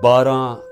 12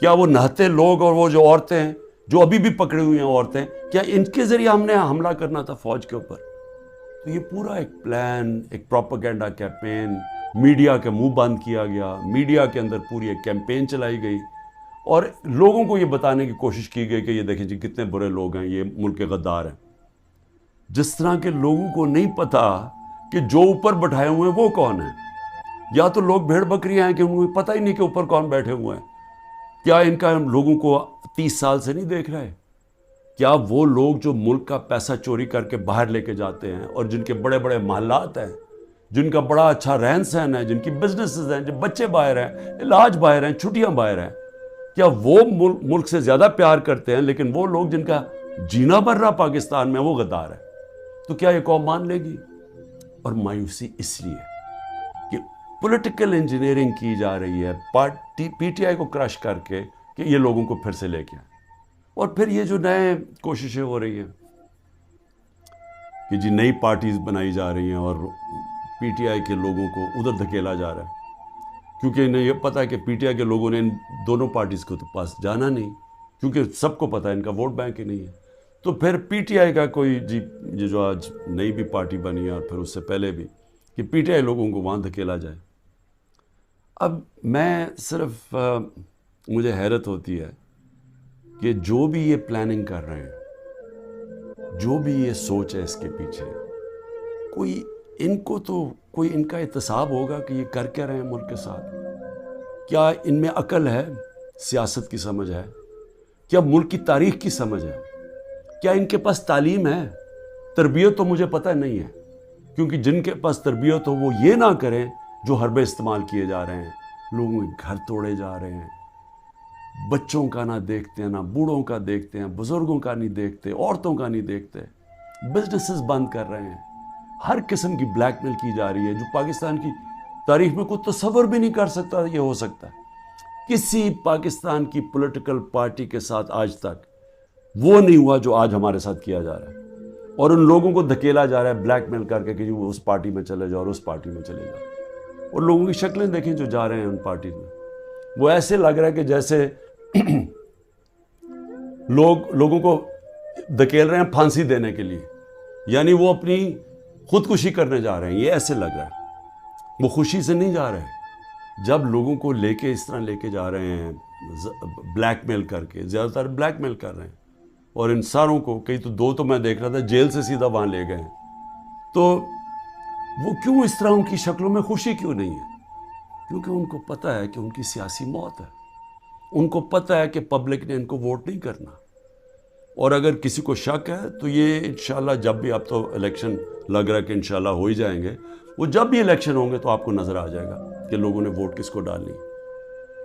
کیا وہ نہتے لوگ اور وہ جو عورتیں ہیں جو ابھی بھی پکڑی ہوئی ہیں عورتیں، کیا ان کے ذریعے ہم نے حملہ کرنا تھا فوج کے اوپر؟ تو یہ پورا ایک پلان، ایک پروپیگنڈا کیمپین، میڈیا کے منہ بند کیا گیا، میڈیا کے اندر پوری ایک کیمپین چلائی گئی اور لوگوں کو یہ بتانے کی کوشش کی گئی کہ یہ دیکھیں جی کتنے برے لوگ ہیں، یہ ملک کے غدار ہیں. جس طرح کے لوگوں کو نہیں پتا کہ جو اوپر بٹھائے ہوئے ہیں وہ کون ہیں. یا تو لوگ بھیڑ بکریاں ہیں کہ انہیں پتہ ہی نہیں کہ اوپر کون بیٹھے ہوئے ہیں. کیا ان کا لوگوں کو 30 سال سے نہیں دیکھ رہے؟ کیا وہ لوگ جو ملک کا پیسہ چوری کر کے باہر لے کے جاتے ہیں اور جن کے بڑے بڑے محلات ہیں، جن کا بڑا اچھا رہن سہن ہے، جن کی بزنسز ہیں، جن بچے باہر ہیں، علاج باہر ہیں، چھٹیاں باہر ہیں، کیا وہ ملک سے زیادہ پیار کرتے ہیں؟ لیکن وہ لوگ جن کا جینا بھر رہا پاکستان میں وہ غدار ہے. تو کیا یہ قوم مان لے گی؟ اور مایوسی اس لیے کہ پولیٹیکل انجینئرنگ کی جا رہی ہے پی ٹی آئی کو کرش کر کے کہ یہ لوگوں کو پھر سے لے کے آئیں. اور پھر یہ جو نئے کوششیں ہو رہی ہیں کہ جی نئی پارٹیز بنائی جا رہی ہیں اور پی ٹی آئی کے لوگوں کو ادھر دھکیلا جا رہا ہے، کیونکہ انہیں یہ پتہ ہے کہ پی ٹی آئی کے لوگوں نے ان دونوں پارٹیز کو تو پاس جانا نہیں، کیونکہ سب کو پتہ ہے ان کا ووٹ بینک ہی نہیں ہے. تو پھر پی ٹی آئی کا کوئی جی یہ جو آج نئی بھی پارٹی بنی ہے اور پھر اس سے پہلے بھی کہ پی ٹی آئی لوگوں کو وہاں دھکیلا جائے. اب میں صرف مجھے حیرت ہوتی ہے کہ جو بھی یہ پلاننگ کر رہے ہیں، جو بھی یہ سوچ ہے اس کے پیچھے، کوئی ان کو تو کوئی ان کا احتساب ہوگا کہ یہ کر کیا رہے ہیں ملک کے ساتھ؟ کیا ان میں عقل ہے، سیاست کی سمجھ ہے، کیا ملک کی تاریخ کی سمجھ ہے، کیا ان کے پاس تعلیم ہے؟ تربیت تو مجھے پتہ نہیں ہے، کیونکہ جن کے پاس تربیت ہو وہ یہ نہ کریں جو حربے استعمال کیے جا رہے ہیں، لوگوں کے گھر توڑے جا رہے ہیں، بچوں کا نہ دیکھتے ہیں، نہ بوڑھوں کا دیکھتے ہیں، بزرگوں کا نہیں دیکھتے، عورتوں کا نہیں دیکھتے، بزنسز بند کر رہے ہیں، ہر قسم کی بلیک میل کی جا رہی ہے جو پاکستان کی تاریخ میں کوئی تصور بھی نہیں کر سکتا یہ ہو سکتا ہے. کسی پاکستان کی پولیٹیکل پارٹی کے ساتھ آج تک وہ نہیں ہوا جو آج ہمارے ساتھ کیا جا رہا ہے، اور ان لوگوں کو دھکیلا جا رہا ہے بلیک میل کر کے کہ وہ اس پارٹی میں چلے جاؤ اور اس پارٹی میں چلے جاؤ. اور لوگوں کی شکلیں دیکھیں جو جا رہے ہیں ان پارٹیز میں، وہ ایسے لگ رہا ہے کہ جیسے لوگوں کو دھکیل رہے ہیں پھانسی دینے کے لیے، یعنی وہ اپنی خودکشی کرنے جا رہے ہیں. یہ ایسے لگ رہا ہے، وہ خوشی سے نہیں جا رہے. جب لوگوں کو لے کے اس طرح لے کے جا رہے ہیں بلیک میل کر کے، زیادہ تر بلیک میل کر رہے ہیں، اور ان ساروں کو کئی تو 2 تو میں دیکھ رہا تھا جیل سے سیدھا وہاں لے گئے ہیں. تو وہ کیوں اس طرح ان کی شکلوں میں خوشی کیوں نہیں ہے؟ کیونکہ ان کو پتہ ہے کہ ان کی سیاسی موت ہے. ان کو پتہ ہے کہ پبلک نے ان کو ووٹ نہیں کرنا. اور اگر کسی کو شک ہے تو یہ انشاءاللہ جب بھی، اب تو الیکشن لگ رہا ہے کہ انشاءاللہ ہو ہی جائیں گے، وہ جب بھی الیکشن ہوں گے تو آپ کو نظر آ جائے گا کہ لوگوں نے ووٹ کس کو ڈالنی.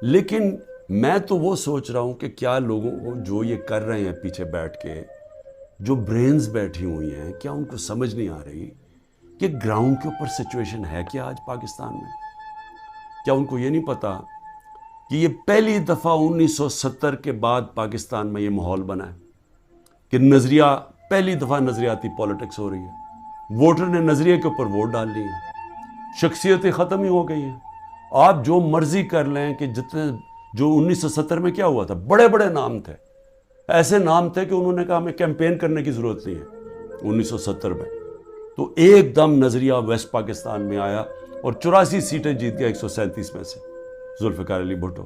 لیکن میں تو وہ سوچ رہا ہوں کہ کیا لوگوں کو جو یہ کر رہے ہیں پیچھے بیٹھ کے، جو برینز بیٹھی ہوئی ہیں، کیا ان کو سمجھ نہیں آ رہی کہ گراؤنڈ کے اوپر سچویشن ہے کیا آج پاکستان میں؟ کیا ان کو یہ نہیں پتا کہ یہ پہلی دفعہ 1970 کے بعد پاکستان میں یہ ماحول بنا ہے کہ نظریہ، پہلی دفعہ نظریاتی پولیٹکس ہو رہی ہے، ووٹر نے نظریے کے اوپر ووٹ ڈال لی ہیں، شخصیتیں ختم ہی ہو گئی ہیں. آپ جو مرضی کر لیں کہ جتنے جو 1970 میں کیا ہوا تھا، بڑے بڑے نام تھے، ایسے نام تھے کہ انہوں نے کہا ہمیں کیمپین کرنے کی ضرورت نہیں ہے 1970 میں. تو ایک دم نظریہ ویسٹ پاکستان میں آیا اور 84 سیٹیں جیت گیا 137 میں سے ذوالفقار علی بھٹو.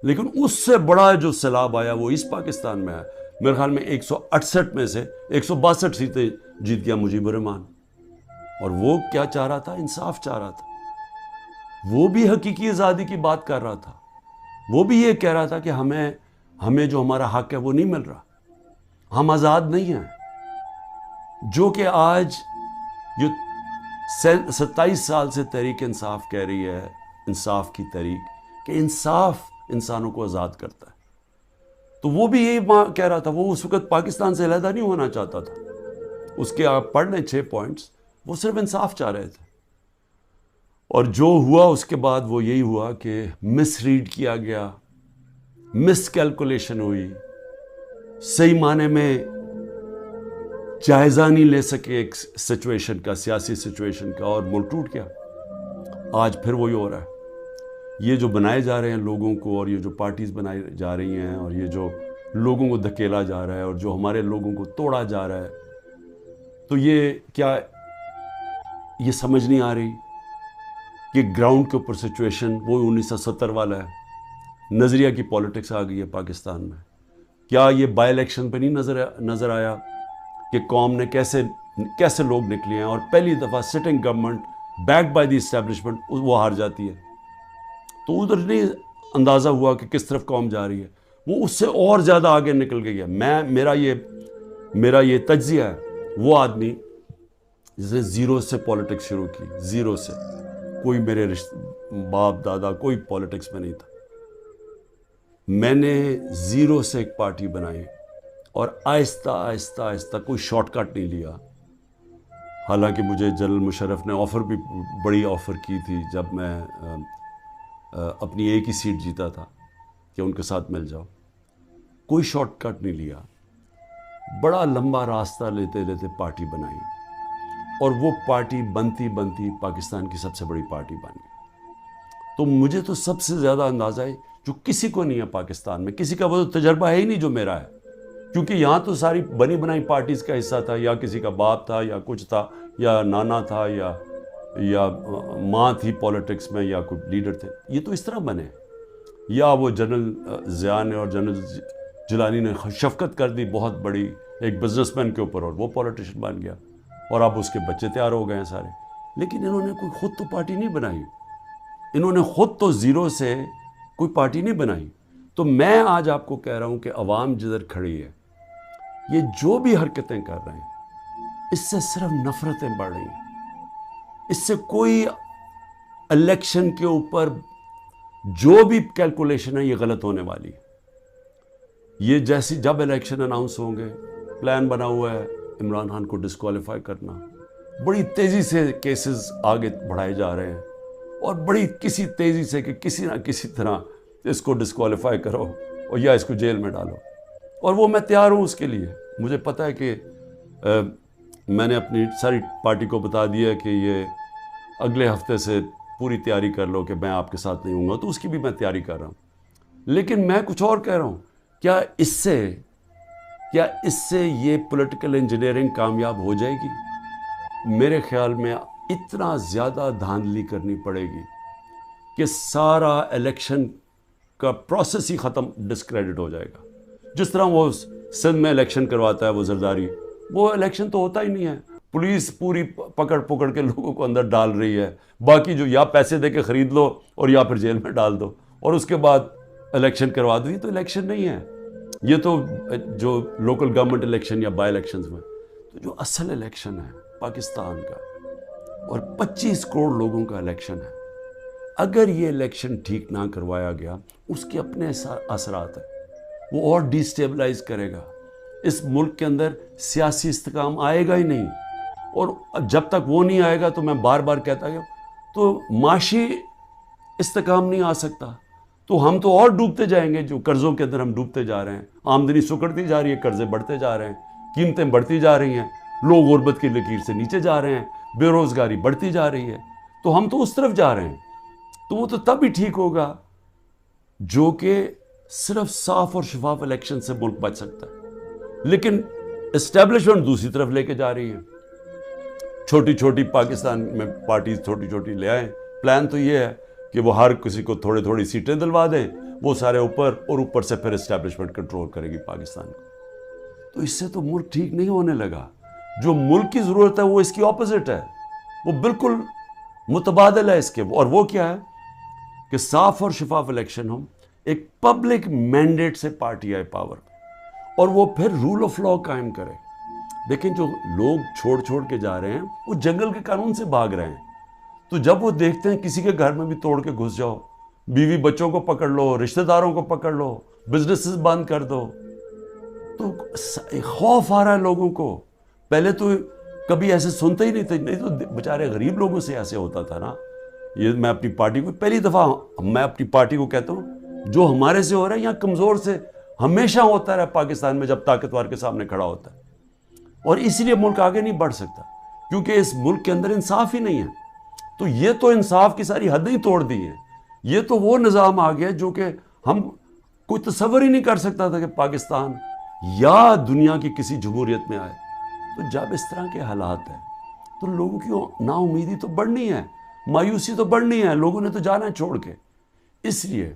لیکن اس سے بڑا جو سیلاب آیا وہ اس پاکستان میں آیا. میرے خیال میں 168 میں سے 162 سیٹیں جیت گیا مجیب الرحمان. اور وہ کیا چاہ رہا تھا؟ انصاف چاہ رہا تھا. وہ بھی حقیقی آزادی کی بات کر رہا تھا. وہ بھی یہ کہہ رہا تھا کہ ہمیں جو ہمارا حق ہے وہ نہیں مل رہا، ہم آزاد نہیں ہیں. جو کہ آج جو 27 سال سے تحریک انصاف کہہ رہی ہے، انصاف کی تحریک، کہ انصاف انسانوں کو آزاد کرتا ہے. تو وہ بھی یہی کہہ رہا تھا. وہ اس وقت پاکستان سے علیحدہ نہیں ہونا چاہتا تھا. اس کے آپ پڑھ لیں 6 پوائنٹس، وہ صرف انصاف چاہ رہے تھے. اور جو ہوا اس کے بعد وہ یہی ہوا کہ مس ریڈ کیا گیا، مس کیلکولیشن ہوئی، صحیح معنی میں جائزہ نہیں لے سکے ایک سچویشن کا، سیاسی سچویشن کا، اور ملک ٹوٹ گیا. آج پھر وہی ہو رہا ہے. یہ جو بنائے جا رہے ہیں لوگوں کو، اور یہ جو پارٹیز بنائی جا رہی ہیں، اور یہ جو لوگوں کو دھکیلا جا رہا ہے، اور جو ہمارے لوگوں کو توڑا جا رہا ہے، تو یہ کیا یہ سمجھ نہیں آ رہی کہ گراؤنڈ کے اوپر سچویشن وہ 1970 والا ہے؟ نظریہ کی پولیٹکس آ گئی ہے پاکستان میں. کیا یہ بائی الیکشن پہ نہیں نظر آیا کہ قوم نے کیسے لوگ نکلے ہیں، اور پہلی دفعہ sitting government back by the establishment وہ ہار جاتی ہے؟ تو ادھر نہیں اندازہ ہوا کہ کس طرف قوم جا رہی ہے، وہ اس سے اور زیادہ آگے نکل گئی ہے. میرا یہ تجزیہ ہے. وہ آدمی جس نے زیرو سے پولیٹکس شروع کی، زیرو سے، کوئی میرے باپ دادا کوئی پولیٹکس میں نہیں تھا، میں نے زیرو سے ایک پارٹی بنائی، اور آہستہ آہستہ آہستہ کوئی شارٹ کٹ نہیں لیا. حالانکہ مجھے جنرل مشرف نے آفر بھی بڑی آفر کی تھی جب میں اپنی ایک ہی سیٹ جیتا تھا کہ ان کے ساتھ مل جاؤ. کوئی شارٹ کٹ نہیں لیا، بڑا لمبا راستہ لیتے لیتے پارٹی بنائی، اور وہ پارٹی بنتی بنتی پاکستان کی سب سے بڑی پارٹی بن گئی. تو مجھے تو سب سے زیادہ اندازہ ہے جو کسی کو نہیں ہے پاکستان میں، کسی کا وہ تجربہ ہے ہی نہیں جو میرا ہے، کیونکہ یہاں تو ساری بنی بنائی پارٹیز کا حصہ تھا، یا کسی کا باپ تھا، یا کچھ تھا، یا نانا تھا، یا ماں تھی پولیٹکس میں، یا کوئی لیڈر تھے. یہ تو اس طرح بنے، یا وہ جنرل ضیاء نے اور جنرل جیلانی نے شفقت کر دی بہت بڑی ایک بزنس مین کے اوپر، اور وہ پولیٹیشین بن گیا، اور اب اس کے بچے تیار ہو گئے ہیں سارے. لیکن انہوں نے کوئی خود تو پارٹی نہیں بنائی، انہوں نے خود تو زیرو سے کوئی پارٹی نہیں بنائی. تو میں آج آپ کو کہہ رہا ہوں کہ عوام جدھر کھڑی ہے، یہ جو بھی حرکتیں کر رہے ہیں، اس سے صرف نفرتیں بڑھ رہی ہیں. اس سے کوئی الیکشن کے اوپر جو بھی کیلکولیشن ہے یہ غلط ہونے والی ہے. یہ جیسی جب الیکشن اناؤنس ہوں گے، پلان بنا ہوا ہے عمران خان کو ڈسکوالیفائی کرنا، بڑی تیزی سے کیسز آگے بڑھائے جا رہے ہیں، اور بڑی کسی تیزی سے کہ کسی نہ کسی طرح اس کو ڈسکوالیفائی کرو اور یا اس کو جیل میں ڈالو. اور وہ میں تیار ہوں اس کے لیے. مجھے پتہ ہے کہ میں نے اپنی ساری پارٹی کو بتا دیا کہ یہ اگلے ہفتے سے پوری تیاری کر لو کہ میں آپ کے ساتھ نہیں ہوں گا، تو اس کی بھی میں تیاری کر رہا ہوں. لیکن میں کچھ اور کہہ رہا ہوں، کیا اس سے یہ پولیٹیکل انجینئرنگ کامیاب ہو جائے گی؟ میرے خیال میں اتنا زیادہ دھاندلی کرنی پڑے گی کہ سارا الیکشن کا پروسیس ہی ختم، ڈسکریڈٹ ہو جائے گا. جس طرح وہ سندھ میں الیکشن کرواتا ہے وہ زرداری، وہ الیکشن تو ہوتا ہی نہیں ہے. پولیس پوری پکڑ کے لوگوں کو اندر ڈال رہی ہے، باقی جو یا پیسے دے کے خرید لو اور یا پھر جیل میں ڈال دو، اور اس کے بعد الیکشن کروا دو. یہ تو الیکشن نہیں ہے، یہ تو جو لوکل گورنمنٹ الیکشن یا بائی الیکشنز میں، تو جو اصل الیکشن ہے پاکستان کا اور 25 کروڑ لوگوں کا الیکشن ہے، اگر یہ الیکشن ٹھیک نہ کروایا گیا، اس کے اپنے اثرات ہیں. وہ اور ڈی سٹیبلائز کرے گا. اس ملک کے اندر سیاسی استحکام آئے گا ہی نہیں، اور جب تک وہ نہیں آئے گا تو میں بار بار کہتا ہوں تو معاشی استحکام نہیں آ سکتا. تو ہم تو اور ڈوبتے جائیں گے، جو قرضوں کے اندر ہم ڈوبتے جا رہے ہیں. آمدنی سکڑتی جا رہی ہے، قرضے بڑھتے جا رہے ہیں، قیمتیں بڑھتی جا رہی ہیں، لوگ غربت کی لکیر سے نیچے جا رہے ہیں، بے روزگاری بڑھتی جا رہی ہے. تو ہم تو اس طرف جا رہے ہیں. تو وہ تو تب ہی ٹھیک ہوگا جو کہ صرف صاف اور شفاف الیکشن سے ملک بچ سکتا ہے. لیکن اسٹیبلشمنٹ دوسری طرف لے کے جا رہی ہے. چھوٹی چھوٹی پاکستان میں پارٹیز چھوٹی چھوٹی لے آئیں. پلان تو یہ ہے کہ وہ ہر کسی کو تھوڑی سیٹیں دلوا دیں، وہ سارے اوپر، اور اوپر سے پھر اسٹیبلشمنٹ کنٹرول کرے گی پاکستان کو. تو اس سے تو ملک ٹھیک نہیں ہونے لگا. جو ملک کی ضرورت ہے وہ اس کی اپوزٹ ہے، وہ بالکل متبادل ہے اس کے. اور وہ کیا ہے کہ صاف اور شفاف الیکشن ہو، ایک پبلک مینڈیٹ سے پارٹی آئے پاور، اور وہ پھر رول آف لا قائم کرے. لیکن جو لوگ چھوڑ کے جا رہے ہیں وہ جنگل کے قانون سے بھاگ رہے ہیں. تو جب وہ دیکھتے ہیں کسی کے گھر میں بھی توڑ کے گھس جاؤ، بیوی بچوں کو پکڑ لو، رشتہ داروں کو پکڑ لو، بزنسز بند کر دو، تو خوف آ رہا ہے لوگوں کو. پہلے تو کبھی ایسے سنتے ہی نہیں تھے، نہیں تو بیچارے غریب لوگوں سے ایسے ہوتا تھا نا. یہ میں اپنی پارٹی کو پہلی دفعہ میں اپنی پارٹی کو کہتا ہوں، جو ہمارے سے ہو رہا ہے یہاں کمزور سے ہمیشہ ہوتا رہا پاکستان میں، جب طاقتور کے سامنے کھڑا ہوتا ہے. اور اسی لیے ملک آگے نہیں بڑھ سکتا، کیونکہ اس ملک کے اندر انصاف ہی نہیں ہے. تو یہ تو انصاف کی ساری حدیں ہی توڑ دی ہیں. یہ تو وہ نظام آ گیا جو کہ ہم کوئی تصور ہی نہیں کر سکتا تھا کہ پاکستان یا دنیا کی کسی جمہوریت میں آئے. تو جب اس طرح کے حالات ہیں تو لوگوں کی نا امیدی تو بڑھنی ہے, مایوسی تو بڑھنی ہے, لوگوں نے تو جانا چھوڑ کے. اس لیے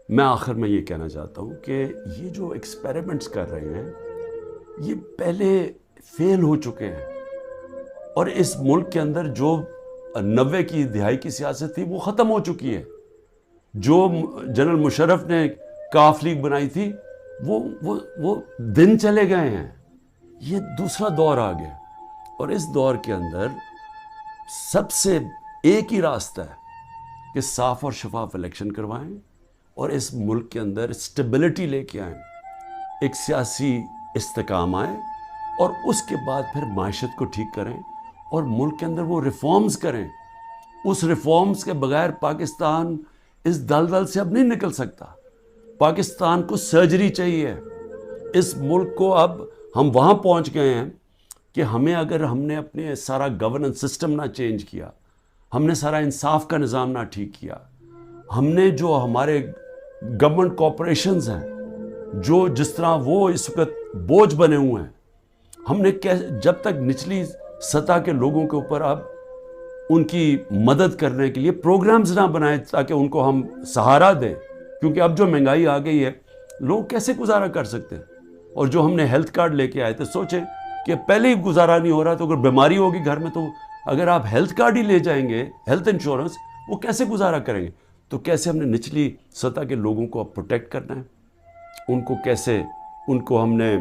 میں آخر میں یہ کہنا چاہتا ہوں کہ یہ جو ایکسپیریمنٹس کر رہے ہیں یہ پہلے فیل ہو چکے ہیں, اور اس ملک کے اندر جو 90 کی دہائی کی سیاست تھی وہ ختم ہو چکی ہے. جو جنرل مشرف نے کاف لیگ بنائی تھی وہ دن چلے گئے ہیں. یہ دوسرا دور آ گیا, اور اس دور کے اندر سب سے ایک ہی راستہ ہے کہ صاف اور شفاف الیکشن کروائیں اور اس ملک کے اندر اسٹیبلٹی لے کے آئیں, ایک سیاسی استحکام آئے, اور اس کے بعد پھر معیشت کو ٹھیک کریں اور ملک کے اندر وہ ریفارمز کریں. اس ریفارمز کے بغیر پاکستان اس دلدل سے اب نہیں نکل سکتا. پاکستان کو سرجری چاہیے. اس ملک کو اب ہم وہاں پہنچ گئے ہیں کہ اگر ہم نے اپنے سارا گورننس سسٹم نہ چینج کیا, ہم نے سارا انصاف کا نظام نہ ٹھیک کیا, ہم نے جو ہمارے گورنمنٹ کارپوریشنز ہیں جو جس طرح وہ اس وقت بوجھ بنے ہوئے ہیں, ہم نے جب تک نچلی سطح کے لوگوں کے اوپر اب ان کی مدد کرنے کے لیے پروگرامز نہ بنائے تاکہ ان کو ہم سہارا دیں, کیونکہ اب جو مہنگائی آ گئی ہے لوگ کیسے گزارا کر سکتے ہیں. اور جو ہم نے ہیلتھ کارڈ لے کے آئے تھے, سوچیں کہ پہلے ہی گزارا نہیں ہو رہا, تو اگر بیماری ہوگی گھر میں تو اگر آپ ہیلتھ کارڈ ہی لے جائیں گے, ہیلتھ انشورنس, وہ کیسے گزارا کریں گے. تو کیسے ہم نے نچلی سطح کے لوگوں کو اب پروٹیکٹ کرنا ہے, ان کو ہم نے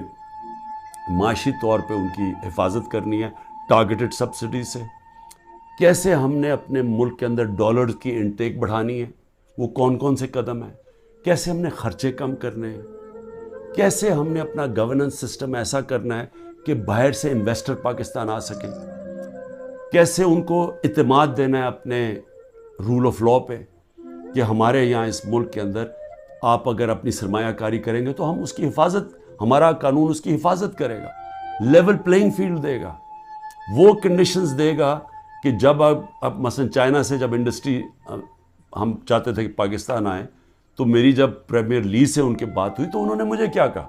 معاشی طور پہ ان کی حفاظت کرنی ہے ٹارگیٹڈ سبسڈی سے. کیسے ہم نے اپنے ملک کے اندر ڈالرز کی انٹیک بڑھانی ہے, وہ کون کون سے قدم ہیں. کیسے ہم نے خرچے کم کرنے ہیں. کیسے ہم نے اپنا گورننس سسٹم ایسا کرنا ہے کہ باہر سے انویسٹر پاکستان آ سکیں. کیسے ان کو اعتماد دینا ہے اپنے رول آف لا پہ کہ ہمارے یہاں اس ملک کے اندر آپ اگر اپنی سرمایہ کاری کریں گے تو ہم اس کی حفاظت, ہمارا قانون اس کی حفاظت کرے گا, لیول پلینگ فیلڈ دے گا, وہ کنڈیشنز دے گا کہ جب اب مثلا چائنا سے جب انڈسٹری ہم چاہتے تھے کہ پاکستان آئے, تو میری جب پریمیئر لی سے ان کے بات ہوئی تو انہوں نے مجھے کیا کہا,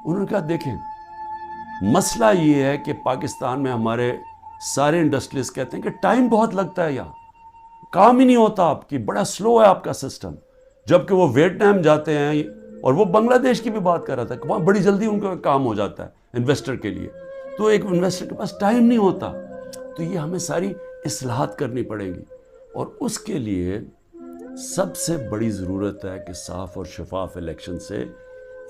انہوں نے کہا دیکھیں مسئلہ یہ ہے کہ پاکستان میں ہمارے سارے انڈسٹریز کہتے ہیں کہ ٹائم بہت لگتا ہے, یہاں کام ہی نہیں ہوتا آپ کی, بڑا سلو ہے آپ کا سسٹم. جبکہ وہ ویتنام جاتے ہیں, اور وہ بنگلہ دیش کی بھی بات کر رہا تھا کہ وہاں بڑی جلدی ان کا کام ہو جاتا ہے انویسٹر کے لیے. تو ایک انویسٹر کے پاس ٹائم نہیں ہوتا. تو یہ ہمیں ساری اصلاحات کرنی پڑیں گی, اور اس کے لیے سب سے بڑی ضرورت ہے کہ صاف اور شفاف الیکشن سے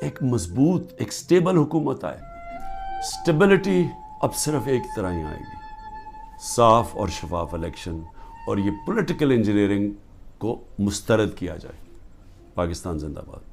ایک مضبوط, ایک سٹیبل حکومت آئے. سٹیبلٹی اب صرف ایک طرح ہی آئے گی, صاف اور شفاف الیکشن, اور یہ پولیٹیکل انجینئرنگ کو مسترد کیا جائے. پاکستان زندہ باد.